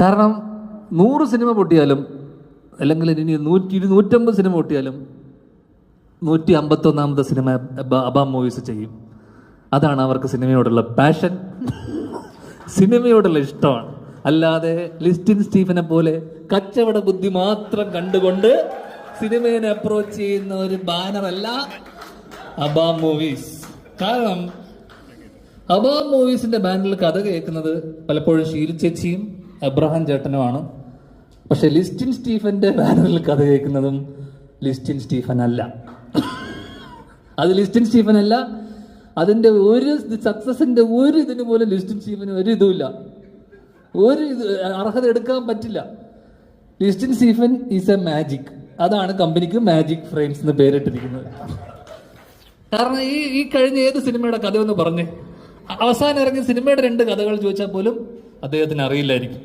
കാരണം 100 സിനിമ പൊട്ടിയാലും അല്ലെങ്കിൽ ഇനി 150 സിനിമ പൊട്ടിയാലും 151ാമത്തെ സിനിമ അബാം മൂവീസ് ചെയ്യും. അതാണ് അവർക്ക് സിനിമയോടുള്ള പാഷൻ, സിനിമയോടുള്ള ഇഷ്ടമാണ്. അല്ലാതെ ലിസ്റ്റിൻ സ്റ്റീഫനെ പോലെ കച്ചവട ബുദ്ധി മാത്രം കണ്ടുകൊണ്ട് സിനിമയെ അപ്രോച്ച് ചെയ്യുന്ന ഒരു ബാനറല്ല അബാം മൂവീസ്. കാരണം അബാം മൂവീസിന്റെ ബാനറിൽ കഥ കേൾക്കുന്നത് പലപ്പോഴും ഷീൽ ചേച്ചിയും എബ്രഹാം ചേട്ടനുമാണ്. പക്ഷെ ലിസ്റ്റിൻ സ്റ്റീഫന്റെ ബാനറിൽ കഥ കേൾക്കുന്നതും ലിസ്റ്റിൻ സ്റ്റീഫൻ അല്ല. അത് ലിസ്റ്റിൻ സ്റ്റീഫൻ അല്ല. അതിന്റെ ഒരു സക്സസിന്റെ ഒരു ഇതിന് പോലും ലിസ്റ്റിൻ സ്റ്റീഫന് ഒരു ഇതുമില്ല, ഒരു അർഹത എടുക്കാൻ പറ്റില്ല. Listin Stephen is A magic. അതാണ് കമ്പനിക്ക് മാജിക് ഫ്രെയിംസ് എന്ന് പേരിട്ടിരിക്കുന്നത്. കാരണം ഈ കഴിഞ്ഞ ഏത് സിനിമയുടെ കഥ എന്ന് പറഞ്ഞ് അവസാനം ഇറങ്ങിയ സിനിമയുടെ 2 കഥകൾ ചോദിച്ചാൽ പോലും അദ്ദേഹത്തിന് അറിയില്ലായിരിക്കും.